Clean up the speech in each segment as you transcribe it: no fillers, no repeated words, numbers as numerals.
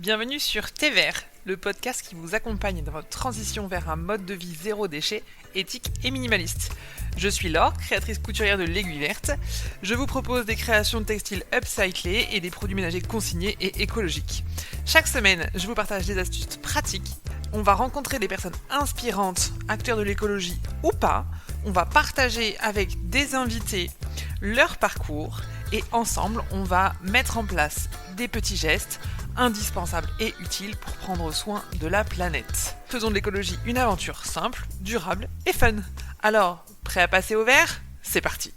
Bienvenue sur Thé Vert, le podcast qui vous accompagne dans votre transition vers un mode de vie zéro déchet, éthique et minimaliste. Je suis Laure, créatrice couturière de l'Aiguille Verte. Je vous propose des créations de textiles upcyclés et des produits ménagers consignés et écologiques. Chaque semaine, je vous partage des astuces pratiques. On va rencontrer des personnes inspirantes, acteurs de l'écologie ou pas. On va partager avec des invités leur parcours et ensemble, on va mettre en place des petits gestes indispensable et utile pour prendre soin de la planète. Faisons de l'écologie une aventure simple, durable et fun. Alors, prêt à passer au vert ? C'est parti.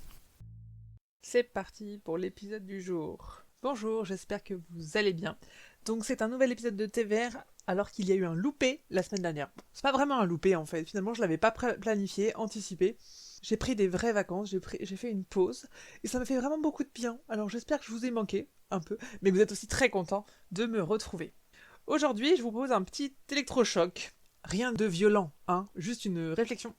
C'est parti pour l'épisode du jour. Bonjour, j'espère que vous allez bien. Donc c'est un nouvel épisode de Thé Vert alors qu'il y a eu un loupé la semaine dernière. C'est pas vraiment un loupé en fait, finalement je l'avais pas planifié, anticipé. J'ai pris des vraies vacances, j'ai fait une pause et ça m'a fait vraiment beaucoup de bien. Alors j'espère que je vous ai manqué un peu, mais que vous êtes aussi très contents de me retrouver. Aujourd'hui, je vous propose un petit électrochoc. Rien de violent, hein, juste une réflexion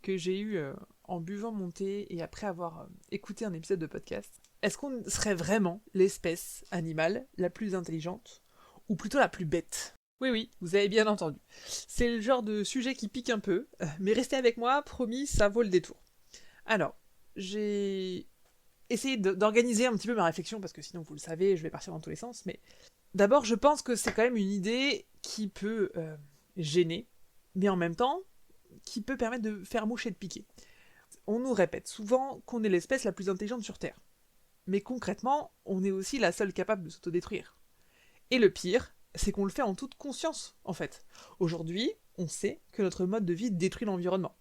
que j'ai eue en buvant mon thé et après avoir écouté un épisode de podcast. Est-ce qu'on serait vraiment l'espèce animale la plus intelligente ou plutôt la plus bête ? Oui, vous avez bien entendu. C'est le genre de sujet qui pique un peu, mais restez avec moi, promis, ça vaut le détour. Alors, j'ai essayé d'organiser un petit peu ma réflexion, parce que sinon, vous le savez, je vais partir dans tous les sens, mais d'abord, je pense que c'est quand même une idée qui peut gêner, mais en même temps, qui peut permettre de faire mouche et de piquer. On nous répète souvent qu'on est l'espèce la plus intelligente sur Terre. Mais concrètement, on est aussi la seule capable de s'autodétruire. Et le pire, c'est qu'on le fait en toute conscience, en fait. Aujourd'hui, on sait que notre mode de vie détruit l'environnement.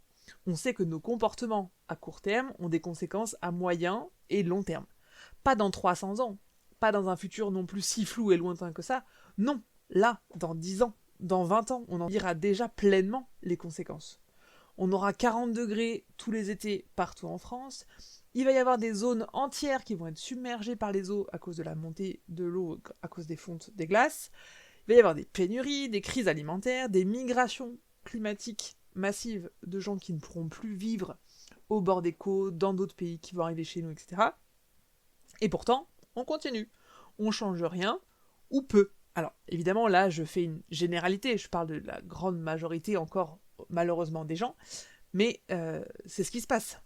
On sait que nos comportements à court terme ont des conséquences à moyen et long terme. Pas dans 300 ans, pas dans un futur non plus si flou et lointain que ça. Non, là, dans 10 ans, dans 20 ans, on en dira déjà pleinement les conséquences. On aura 40 degrés tous les étés partout en France. Il va y avoir des zones entières qui vont être submergées par les eaux à cause de la montée de l'eau, à cause des fontes des glaces. Il va y avoir des pénuries, des crises alimentaires, des migrations climatiques massives de gens qui ne pourront plus vivre au bord des côtes, dans d'autres pays qui vont arriver chez nous, etc. Et pourtant, on continue. On change rien, ou peu. Alors, évidemment, là, je fais une généralité, je parle de la grande majorité encore, malheureusement, des gens, mais c'est ce qui se passe.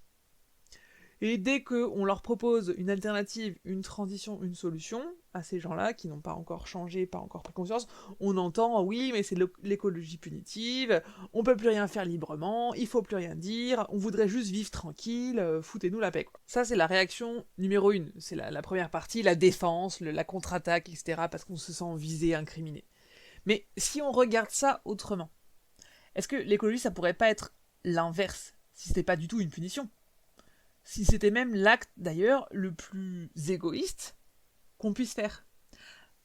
Et dès qu'on leur propose une alternative, une transition, une solution, à ces gens-là, qui n'ont pas encore changé, pas encore pris conscience, on entend « oui, mais c'est l'écologie punitive, on peut plus rien faire librement, il faut plus rien dire, on voudrait juste vivre tranquille, foutez-nous la paix. » Ça, c'est la réaction numéro 1, c'est la première partie, la défense, la contre-attaque, etc., parce qu'on se sent visé, incriminé. Mais si on regarde ça autrement, est-ce que l'écologie, ça pourrait pas être l'inverse, si c'était pas du tout une punition ? Si c'était même l'acte, d'ailleurs, le plus égoïste qu'on puisse faire.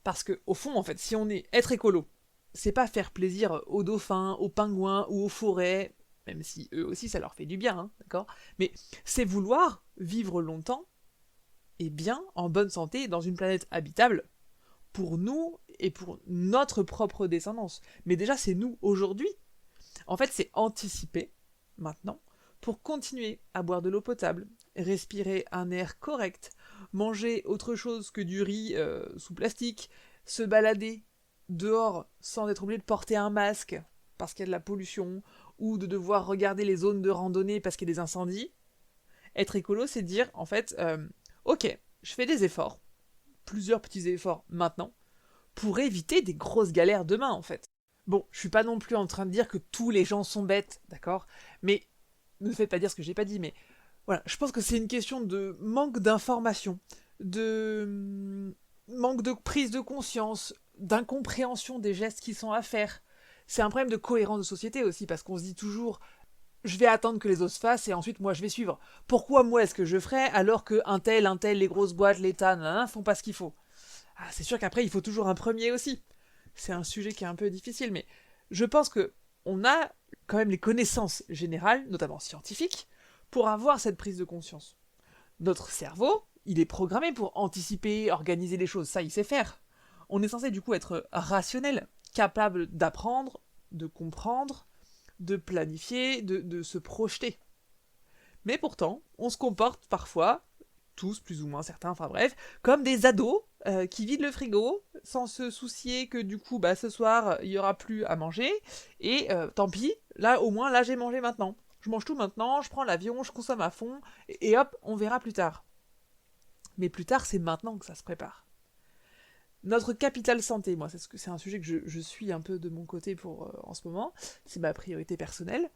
Parce que, au fond, en fait, si on est être écolo, c'est pas faire plaisir aux dauphins, aux pingouins ou aux forêts, même si eux aussi ça leur fait du bien, hein, d'accord ? Mais c'est vouloir vivre longtemps et bien, en bonne santé, dans une planète habitable, pour nous et pour notre propre descendance. Mais déjà, c'est nous aujourd'hui. En fait, c'est anticiper, maintenant, pour continuer à boire de l'eau potable, respirer un air correct, manger autre chose que du riz sous plastique, se balader dehors sans être obligé de porter un masque parce qu'il y a de la pollution, ou de devoir regarder les zones de randonnée parce qu'il y a des incendies. Être écolo, c'est dire, en fait, ok, je fais des efforts, plusieurs petits efforts maintenant, pour éviter des grosses galères demain, en fait. Bon, je suis pas non plus en train de dire que tous les gens sont bêtes, d'accord ? Mais ne faites pas dire ce que j'ai pas dit, mais voilà, je pense que c'est une question de manque d'information, de manque de prise de conscience, d'incompréhension des gestes qui sont à faire. C'est un problème de cohérence de société aussi, parce qu'on se dit toujours je vais attendre que les autres fassent et ensuite moi je vais suivre. Pourquoi moi est-ce que je ferais alors que un tel, les grosses boîtes, l'État, nanana, font pas ce qu'il faut ? Ah, c'est sûr qu'après il faut toujours un premier aussi. C'est un sujet qui est un peu difficile, mais je pense que on a quand même les connaissances générales, notamment scientifiques, pour avoir cette prise de conscience. Notre cerveau, il est programmé pour anticiper, organiser les choses, ça il sait faire. On est censé du coup être rationnel, capable d'apprendre, de comprendre, de planifier, de se projeter. Mais pourtant, on se comporte parfois, tous plus ou moins certains, enfin bref, comme des ados qui vide le frigo sans se soucier que du coup, ce soir, il y aura plus à manger. Et tant pis, là, au moins, là, j'ai mangé maintenant. Je mange tout maintenant, je prends l'avion, je consomme à fond, et hop, on verra plus tard. Mais plus tard, c'est maintenant que ça se prépare. Notre capital santé, moi, c'est un sujet que je suis un peu de mon côté pour en ce moment. C'est ma priorité personnelle.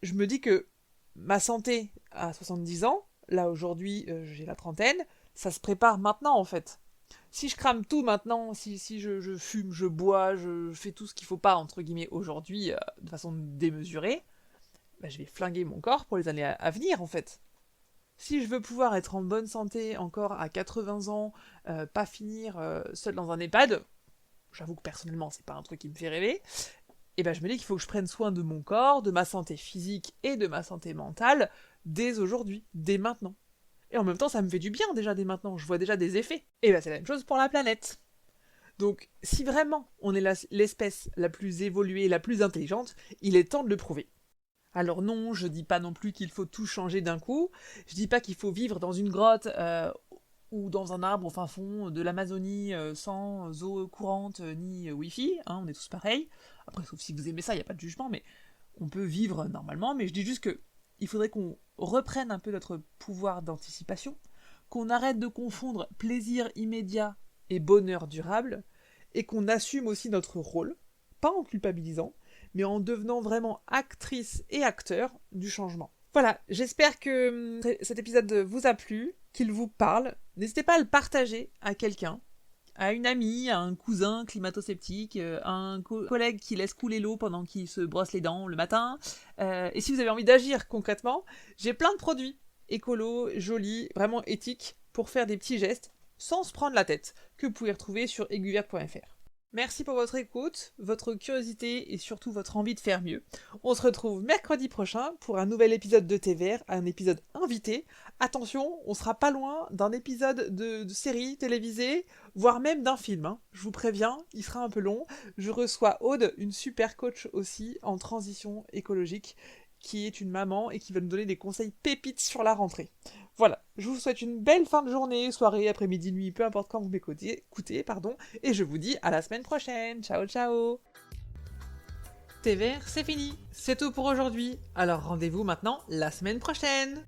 Je me dis que ma santé à 70 ans, là aujourd'hui j'ai la trentaine, ça se prépare maintenant en fait. Si je crame tout maintenant, si je fume, je bois, je fais tout ce qu'il faut pas, entre guillemets, aujourd'hui, de façon démesurée, je vais flinguer mon corps pour les années à venir en fait. Si je veux pouvoir être en bonne santé encore à 80 ans, pas finir seul dans un EHPAD, j'avoue que personnellement c'est pas un truc qui me fait rêver, et je me dis qu'il faut que je prenne soin de mon corps, de ma santé physique et de ma santé mentale dès aujourd'hui, dès maintenant. Et en même temps ça me fait du bien déjà dès maintenant, je vois déjà des effets. Et c'est la même chose pour la planète. Donc si vraiment on est l'espèce la plus évoluée, la plus intelligente, il est temps de le prouver. Alors non, je dis pas non plus qu'il faut tout changer d'un coup. Je dis pas qu'il faut vivre dans une grotte ou dans un arbre au fin fond de l'Amazonie sans eau courante ni Wi-Fi. Hein, on est tous pareils. Après, sauf si vous aimez ça, il n'y a pas de jugement, mais on peut vivre normalement. Mais je dis juste que il faudrait qu'on reprenne un peu notre pouvoir d'anticipation, qu'on arrête de confondre plaisir immédiat et bonheur durable, et qu'on assume aussi notre rôle, pas en culpabilisant, mais en devenant vraiment actrice et acteur du changement. Voilà, j'espère que cet épisode vous a plu, qu'il vous parle. N'hésitez pas à le partager à quelqu'un, à une amie, à un cousin climato-sceptique, à un collègue qui laisse couler l'eau pendant qu'il se brosse les dents le matin. Et si vous avez envie d'agir concrètement, j'ai plein de produits écolos, jolis, vraiment éthiques, pour faire des petits gestes sans se prendre la tête, que vous pouvez retrouver sur aiguiverte.fr. Merci pour votre écoute, votre curiosité et surtout votre envie de faire mieux. On se retrouve mercredi prochain pour un nouvel épisode de Thé Vert, un épisode invité. Attention, on sera pas loin d'un épisode de série télévisée, voire même d'un film. Hein. Je vous préviens, il sera un peu long. Je reçois Aude, une super coach aussi en transition écologique, qui est une maman et qui va nous donner des conseils pépites sur la rentrée. Voilà, je vous souhaite une belle fin de journée, soirée, après-midi, nuit, peu importe quand vous m'écoutez, et je vous dis à la semaine prochaine. Ciao, ciao. Thé vert, c'est fini. C'est tout pour aujourd'hui. Alors rendez-vous maintenant la semaine prochaine.